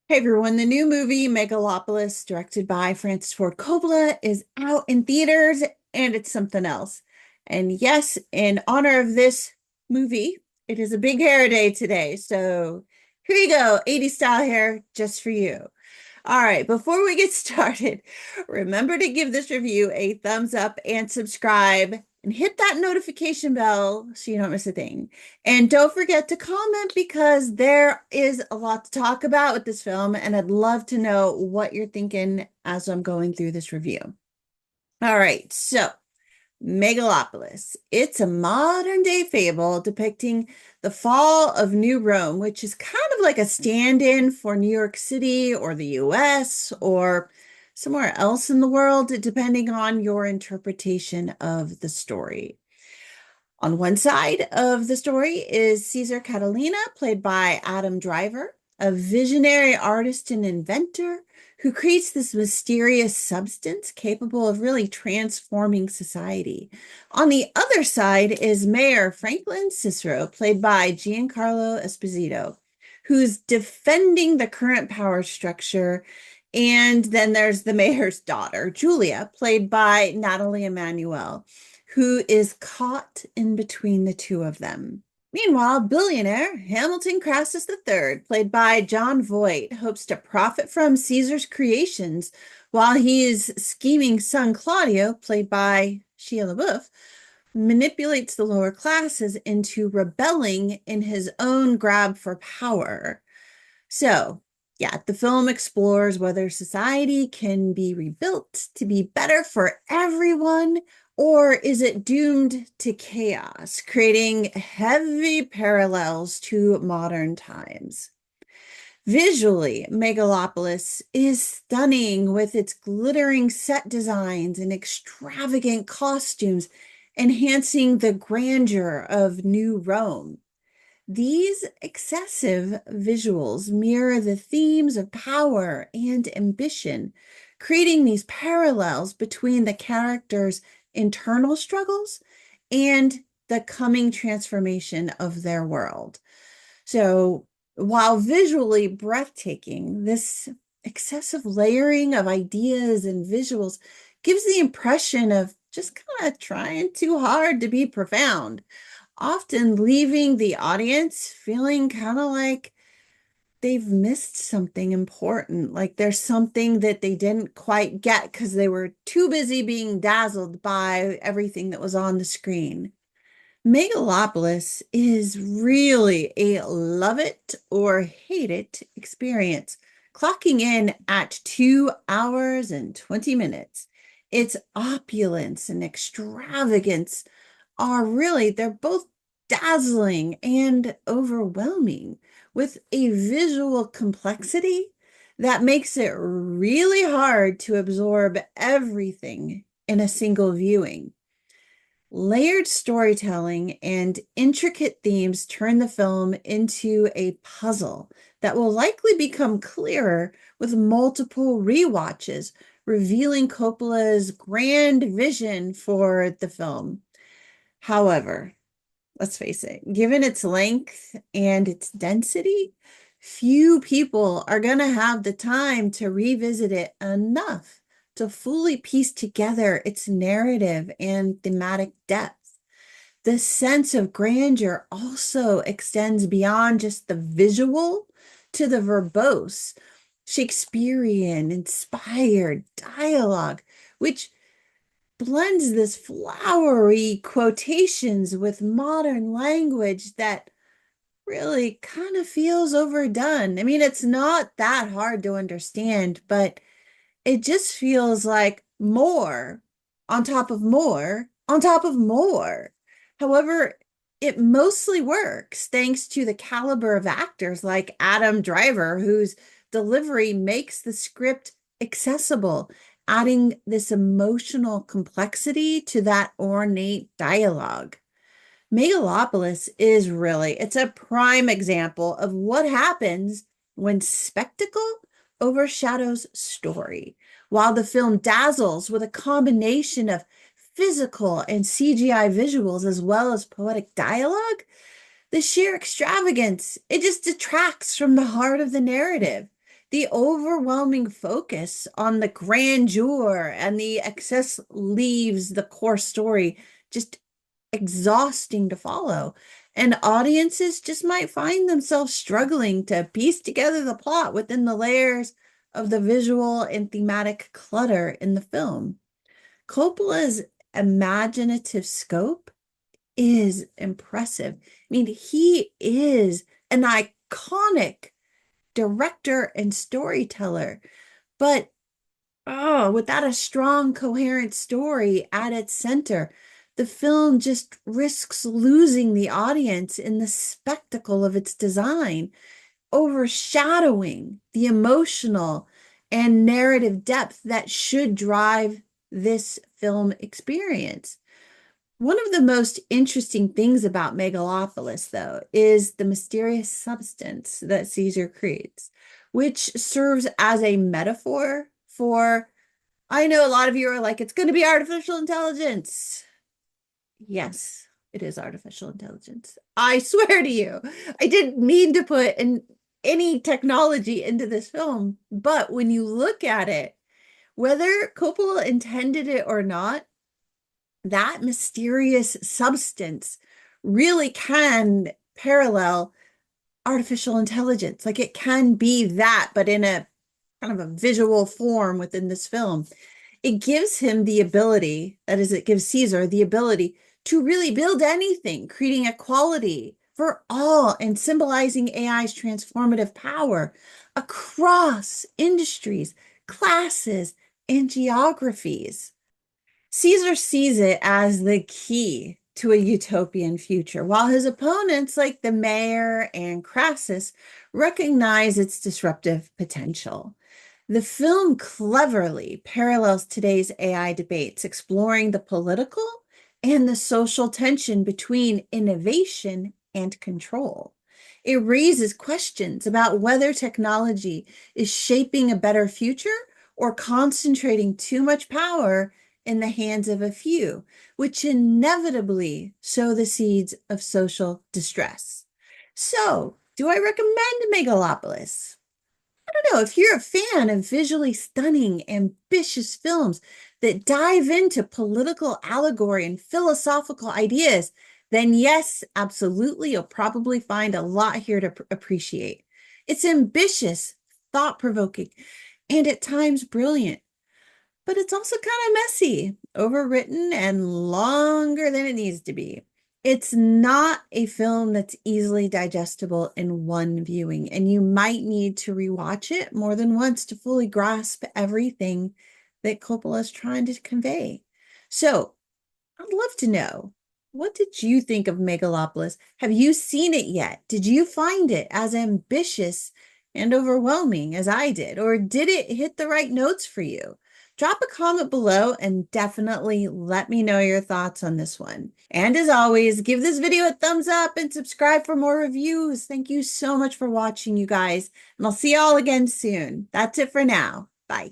Hey everyone, the new movie Megalopolis, directed by Francis Ford Coppola, is out in theaters and it's something else. And yes, in honor of this movie, it is a big hair day today. So here you go, 80s style hair just for you. All right, before we get started, remember to give this review a thumbs up and subscribe and hit that notification bell so you don't miss a thing. And don't forget to comment because there is a lot to talk about with this film, and I'd love to know what you're thinking as I'm going through this review. All right, so Megalopolis. It's a modern day fable depicting the fall of New Rome, which is kind of like a stand-in for New York City or the US or somewhere else in the world, depending on your interpretation of the story. On one side of the story is Caesar Catalina, played by Adam Driver, a visionary artist and inventor who creates this mysterious substance capable of really transforming society. On the other side is Mayor Franklin Cicero, played by Giancarlo Esposito, who's defending the current power structure. And then there's the mayor's daughter, Julia, played by Nathalie Emmanuel, who is caught in between the two of them. Meanwhile, billionaire Hamilton Crassus III, played by John Voight, hopes to profit from Caesar's creations while his scheming son Claudio, played by Shia LaBeouf, manipulates the lower classes into rebelling in his own grab for power. So, yeah, the film explores whether society can be rebuilt to be better for everyone, or is it doomed to chaos, creating heavy parallels to modern times. Visually, Megalopolis is stunning with its glittering set designs and extravagant costumes, enhancing the grandeur of New Rome. These excessive visuals mirror the themes of power and ambition, creating these parallels between the characters' internal struggles and the coming transformation of their world. So, while visually breathtaking, this excessive layering of ideas and visuals gives the impression of just kind of trying too hard to be profound, often leaving the audience feeling kind of like they've missed something important, like there's something that they didn't quite get because they were too busy being dazzled by everything that was on the screen. Megalopolis is really a love it or hate it experience, clocking in at 2 hours and 20 minutes. Its opulence and extravagance are really, they're both dazzling and overwhelming with a visual complexity that makes it really hard to absorb everything in a single viewing. Layered storytelling and intricate themes turn the film into a puzzle that will likely become clearer with multiple rewatches, revealing Coppola's grand vision for the film. However, let's face it, given its length and its density, few people are going to have the time to revisit it enough to fully piece together its narrative and thematic depth. The sense of grandeur also extends beyond just the visual to the verbose, Shakespearean inspired dialogue, which blends this flowery quotations with modern language that really kind of feels overdone. I mean, it's not that hard to understand, but it just feels like more on top of more on top of more. However, it mostly works thanks to the caliber of actors like Adam Driver, whose delivery makes the script accessible, adding this emotional complexity to that ornate dialogue. Megalopolis is really, it's a prime example of what happens when spectacle overshadows story. While the film dazzles with a combination of physical and CGI visuals as well as poetic dialogue, the sheer extravagance, it just detracts from the heart of the narrative. The overwhelming focus on the grandeur and the excess leaves the core story just exhausting to follow. And audiences just might find themselves struggling to piece together the plot within the layers of the visual and thematic clutter in the film. Coppola's imaginative scope is impressive. I mean, he is an iconic director and storyteller, but without a strong, coherent story at its center, the film just risks losing the audience in the spectacle of its design, overshadowing the emotional and narrative depth that should drive this film experience. One of the most interesting things about Megalopolis, though, is the mysterious substance that Caesar creates, which serves as a metaphor for, I know a lot of you are like, it's going to be artificial intelligence. Yes, it is artificial intelligence. I swear to you, I didn't mean to put any technology into this film, but when you look at it, whether Coppola intended it or not, that mysterious substance really can parallel artificial intelligence. Like it can be that, but in a kind of a visual form within this film. It gives him the ability, that is, it gives Caesar the ability to really build anything, creating equality for all and symbolizing AI's transformative power across industries, classes, and geographies. Caesar sees it as the key to a utopian future, while his opponents, like the mayor and Crassus, recognize its disruptive potential. The film cleverly parallels today's AI debates, exploring the political and the social tension between innovation and control. It raises questions about whether technology is shaping a better future or concentrating too much power in the hands of a few, which inevitably sow the seeds of social distress. So, do I recommend Megalopolis? I don't know, if you're a fan of visually stunning, ambitious films that dive into political allegory and philosophical ideas, then yes, absolutely, you'll probably find a lot here to appreciate. It's ambitious, thought-provoking, and at times brilliant, but it's also kind of messy, overwritten, and longer than it needs to be. It's not a film that's easily digestible in one viewing, and you might need to rewatch it more than once to fully grasp everything that Coppola is trying to convey. So, I'd love to know, what did you think of Megalopolis? Have you seen it yet? Did you find it as ambitious and overwhelming as I did, or did it hit the right notes for you? Drop a comment below and definitely let me know your thoughts on this one. And as always, give this video a thumbs up and subscribe for more reviews. Thank you so much for watching, you guys, and I'll see you all again soon. That's it for now. Bye.